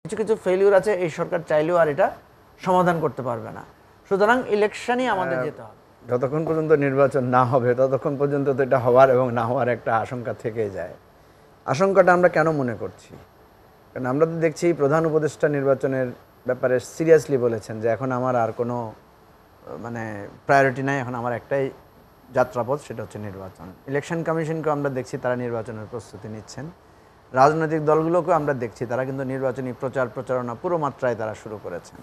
কিছু কিছু ফেলিউর আছে, এই সরকার চাইলেও আর এটা সমাধান করতে পারবে না। সুতরাং ইলেকশনই আমাদের যেতে হবে। যতক্ষণ পর্যন্ত নির্বাচন না হবে ততক্ষণ পর্যন্ত তো এটা হওয়ার এবং না হওয়ার একটা আশঙ্কা থেকেই যায়। আশঙ্কাটা আমরা কেন মনে করছি? কারণ আমরা তো দেখছি প্রধান উপদেষ্টা নির্বাচনের ব্যাপারে সিরিয়াসলি বলেছেন যে এখন আমার আর কোনো মানে প্রায়োরিটি নাই, এখন আমার একটাই যাত্রাপথ, সেটা হচ্ছে নির্বাচন। ইলেকশন কমিশনকেও আমরা দেখছি তারা নির্বাচনের প্রস্তুতি নিচ্ছেন। রাজনৈতিক দলগুলোকেও আমরা দেখছি তারা কিন্তু নির্বাচনী প্রচারণা পুরো মাত্রায় তারা শুরু করেছেন।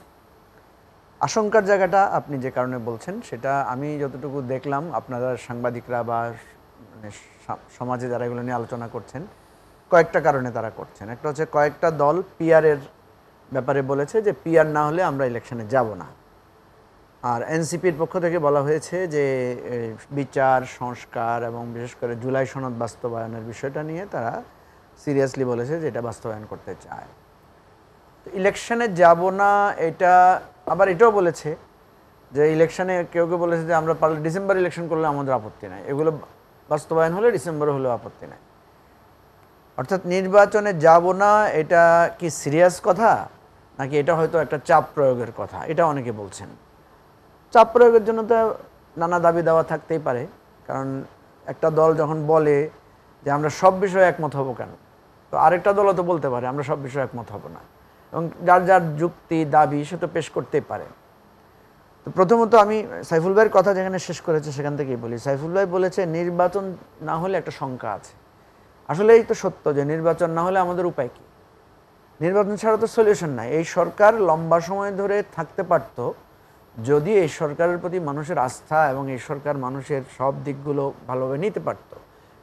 আশঙ্কার জায়গাটা আপনি যে কারণে বলছেন সেটা আমি যতটুকু দেখলাম, আপনারা সাংবাদিকরা বা মানে সমাজে যারা এগুলো নিয়ে আলোচনা করছেন, কয়েকটা কারণে তারা করছেন। একটা হচ্ছে কয়েকটা দল পিআরের ব্যাপারে বলেছে যে পিআর না হলে আমরা ইলেকশনে যাব না। আর এনসিপির পক্ষ থেকে বলা হয়েছে যে বিচার সংস্কার এবং বিশেষ করে জুলাই সনদ বাস্তবায়নের বিষয়টা নিয়ে তারা সিরিয়াসলি বলেছে যে এটা বাস্তবায়ন করতে চায়। ইলেকশনে যাব না, এটা আবার এটাও বলেছে যে ইলেকশনে কেউ কেউ বলেছে যে আমরা পারলে ডিসেম্বর ইলেকশন করলে আমাদের আপত্তি নাই, এগুলো বাস্তবায়ন হলে ডিসেম্বরে হলেও আপত্তি নাই। অর্থাৎ নির্বাচনে যাব না এটা কি সিরিয়াস কথা, নাকি এটা হয়তো একটা চাপ প্রয়োগের কথা, এটা অনেকে বলছেন। চাপ প্রয়োগের জন্য তো নানা দাবি দেওয়া থাকতেই পারে, কারণ একটা দল যখন বলে যে আমরা সব বিষয়ে একমত হব কেন, তো আরেকটা দলও তো বলতে পারে আমরা সব বিষয়ে একমত হব না, এবং যার যার যুক্তি দাবি সে তো পেশ করতেই পারে। তো প্রথমত আমি সাইফুল ভাইয়ের কথা যেখানে শেষ করেছে সেখান থেকেই বলি। সাইফুল ভাই বলেছে নির্বাচন না হলে একটা শঙ্কা আছে। আসলে এই তো সত্য যে নির্বাচন না হলে আমাদের উপায় কি? নির্বাচন ছাড়া তো সলিউশন নাই। এই সরকার লম্বা সময় ধরে থাকতে পারত যদি এই সরকারের প্রতি মানুষের আস্থা এবং এই সরকার মানুষের সব দিকগুলো ভালোভাবে নিতে পারত।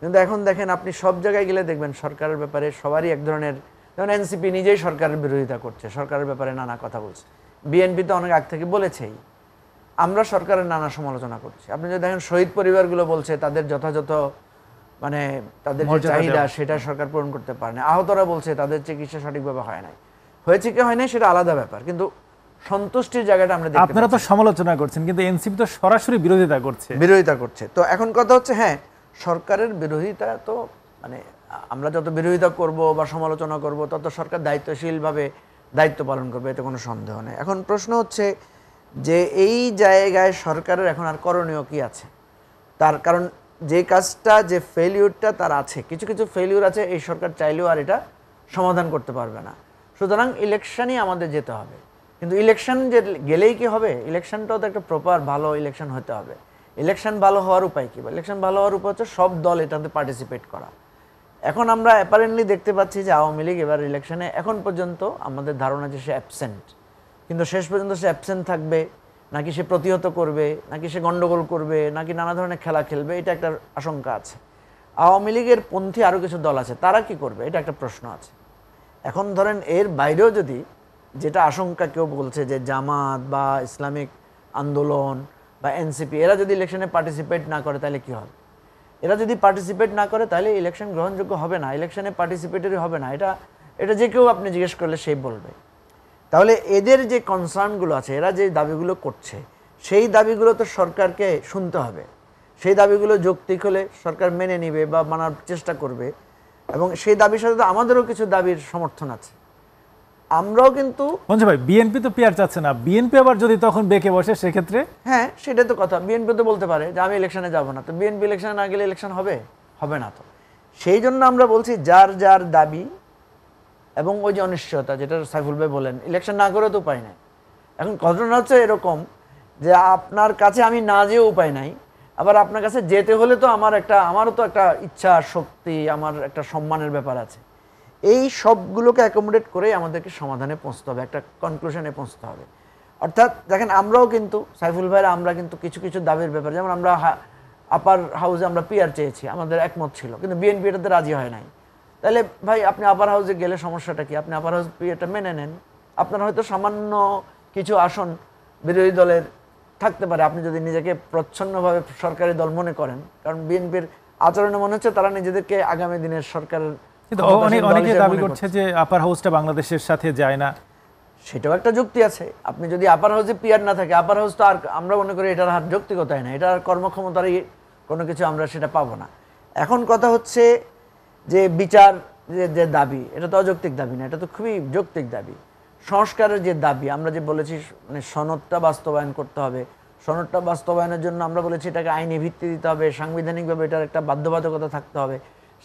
কিন্তু এখন দেখেন আপনি সব জায়গায় গেলে দেখবেন সরকারের ব্যাপারে সবারই এক ধরনের, যেমন এনসিপি নিজেই সরকারের বিরোধিতা করছে, সরকারের ব্যাপারে নানা কথা বলছে। বিএনপি তো অনেক আগ থেকে বলেছেই আমরা সরকারের নানা সমালোচনা করছি। আপনি যদি দেখেন শহীদ পরিবারগুলো বলছে তাদের যথাযথ মানে তাদের যে চাহিদা সেটা সরকার পূরণ করতে পারে না। আহতরা বলছে তাদের চিকিৎসা সঠিকভাবে হয় নাই। হয়েছে কি হয় নাই সেটা আলাদা ব্যাপার, কিন্তু সন্তুষ্টির জায়গাটা আমরা দেখতে। আপনারা তো সমালোচনা করছেন, কিন্তু এনসিপি তো সরাসরি বিরোধিতা করছে। তো এখন কথা হচ্ছে, হ্যাঁ সরকারের বিরোধিতা তো মানে আমরা যত বিরোধিতা করব বা সমালোচনা করব তত সরকার দায়িত্বশীলভাবে দায়িত্ব পালন করবে, এতে কোনো সন্দেহ নেই। এখন প্রশ্ন হচ্ছে যে এই জায়গায় সরকারের এখন আর করণীয় কি আছে? তার কারণ যে কাজটা যে ফেলিউরটা তার আছে, কিছু কিছু ফেলিউর আছে এই সরকার চাইলেও আর এটা সমাধান করতে পারবে না। সুতরাং ইলেকশনই আমাদের যেতে হবে। কিন্তু ইলেকশন যে গেলেই কি হবে? ইলেকশনটাও তো একটা প্রপার ভালো ইলেকশন হতে হবে। ইলেকশন ভালো হওয়ার উপায় কী? ইলেকশন ভালো হওয়ার উপায় হচ্ছে সব দল এটাতে পার্টিসিপেট করা। এখন আমরা অ্যাপারেন্টলি দেখতে পাচ্ছি যে আওয়ামী লীগ এবার ইলেকশনে এখন পর্যন্ত আমাদের ধারণা যে সে অ্যাবসেন্ট, কিন্তু শেষ পর্যন্ত সে অ্যাবসেন্ট থাকবে নাকি সে প্রতিহত করবে, নাকি সে গণ্ডগোল করবে, নাকি নানা ধরনের খেলা খেলবে, এটা একটা আশঙ্কা আছে। আওয়ামী লীগের পন্থী আরও কিছু দল আছে, তারা কি করবে, এটা একটা প্রশ্ন আছে। এখন ধরেন এর বাইরেও যদি যেটা আশঙ্কা কেউ বলছে যে জামাত বা ইসলামিক আন্দোলন বা এনসিপি এরা যদি ইলেকশনে পার্টিসিপেট না করে তাহলে কি হবে? এরা যদি পার্টিসিপেট না করে তাহলে ইলেকশন গ্রহণযোগ্য হবে না, ইলেকশনে পার্টিসিপেটরি হবে না। এটা যে কেউ আপনি জিজ্ঞেস করলে সেই বলবে। তাহলে এদের যে কনসার্নগুলো আছে, এরা যে দাবিগুলো করছে সেই দাবিগুলো তো সরকারকে শুনতে হবে। সেই দাবিগুলো যৌক্তিক হলে সরকার মেনে নেবে বা মানার চেষ্টা করবে, এবং সেই দাবির সাথে তো আমাদেরও কিছু দাবির সমর্থন আছে। আমরাও কিন্তু ভাই বিএনপি তো পিআর চাচ্ছে না, বিএনপি আবার যদি তখন বেঁকে বসে সেক্ষেত্রে হ্যাঁ সেটা তো কথা। বিএনপি তো বলতে পারে যে আমি ইলেকশনে যাব না, তো বিএনপি ইলেকশনে না গেলে ইলেকশন হবে না। তো সেই জন্য আমরা বলছি যার যার দাবি এবং ওই যে অনিশ্চয়তা, যেটা সাইফুল ভাই বলেন ইলেকশন না করে তো উপায় নাই। এখন ঘটনা হচ্ছে এরকম যে আপনার কাছে আমি না যেও উপায় নাই, আবার আপনার কাছে যেতে হলে তো আমারও তো একটা ইচ্ছা শক্তি, আমার একটা সম্মানের ব্যাপার আছে। এই সবগুলোকে অ্যাকোমোডেট করেই আমাদেরকে সমাধানে পৌঁছতে হবে, একটা কনক্লুশনে পৌঁছতে হবে। অর্থাৎ দেখেন আমরাও কিন্তু সাইফুল ভাইরা আমরা কিন্তু কিছু কিছু দাবির ব্যাপারে, যেমন আমরা আপার হাউসে আমরা পিআর চেয়েছি, আমাদের একমত ছিল, কিন্তু বিএনপি এটাতে রাজি হয় নাই। তাহলে ভাই আপনি আপার হাউসে গেলে সমস্যাটা কি? আপনি আপার হাউস পিআরটা মেনে নেন। আপনার হয়তো সামান্য কিছু আসন বিরোধী দলের থাকতে পারে, আপনি যদি নিজেকে প্রচ্ছন্নভাবে সরকারি দল মনে করেন, কারণ বিএনপির আচরণে মনে হচ্ছে তারা নিজেদেরকে আগামী দিনের সরকারের, কিন্তু অনেকে দাবি করছে যে আপার হাউসটা বাংলাদেশের সাথে যায় না। সেটাও একটা যুক্তি আছে। আপনি যদি আপার হাউসে পিআর না থাকে, আপার হাউস তো আর আমরা মনে করি এটার হার যৌক্তিকতাই না, এটার কর্মক্ষমতারই কোনো কিছু আমরা সেটা পাবো না। এখন কথা হচ্ছে যে বিচার যে দাবি, এটা তো অযৌক্তিক দাবি না, এটা তো খুবই যৌক্তিক দাবি। সংস্কারের যে দাবি আমরা যে বলেছি, মানে সনদটা বাস্তবায়ন করতে হবে, সনদটা বাস্তবায়নের জন্য আমরা বলেছি এটাকে আইনি ভিত্তি দিতে হবে, সাংবিধানিকভাবে এটার একটা বাধ্যবাধকতা থাকতে হবে,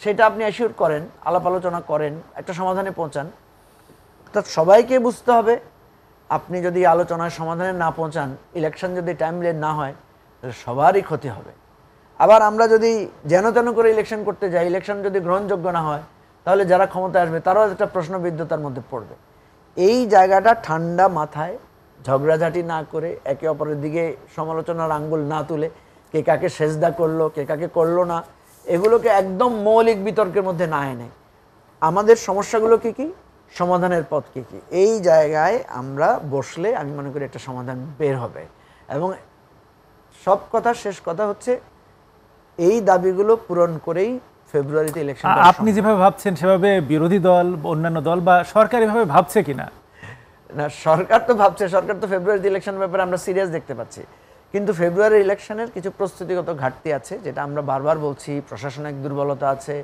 সেটা আপনি অ্যাসিওর করেন, আলাপ আলোচনা করেন, একটা সমাধানে পৌঁছান। অর্থাৎ সবাইকে বুঝতে হবে, আপনি যদি আলোচনায় সমাধানে না পৌঁছান, ইলেকশন যদি টাইমলি না হয়, তাহলে সবারই ক্ষতি হবে। আবার আমরা যদি যেন তেন করে ইলেকশন করতে যাই, ইলেকশন যদি গ্রহণযোগ্য না হয়, তাহলে যারা ক্ষমতায় আসবে তারাও একটা প্রশ্নবিদ্ধতার মধ্যে পড়বে। এই জায়গাটা ঠান্ডা মাথায় ঝগড়াঝাটি না করে, একে অপরের দিকে সমালোচনার আঙ্গুল না তুলে, কে কাকে সেজদা করলো, কে কাকে করলো না, এগুলোকে একদম মৌলিক বিতর্কের মধ্যে না এনে আমাদের সমস্যাগুলো কি কি, সমাধানের পথ কি কি, এই জায়গায় আমরা বসলে আমি মনে করি একটা সমাধান বের হবে। এবং সব কথা শেষ কথা হচ্ছে এই দাবিগুলো পূরণ করেই ফেব্রুয়ারিতে ইলেকশন। আপনি যেভাবে ভাবছেন সেভাবে বিরোধী দল, অন্যান্য দল বা সরকার এভাবে ভাবছে কিনা? না, সরকার তো ভাবছে, সরকার তো ফেব্রুয়ারিতে ইলেকশনের ব্যাপারে আমরা সিরিয়াস দেখতে পাচ্ছি, কিন্তু ফেব্রুয়ারি ইলেকশনের কিছু প্রস্তুতিগত ঘাটতি আছে, যেটা আমরা বারবার বলছি। প্রশাসনিক দুর্বলতা আছে,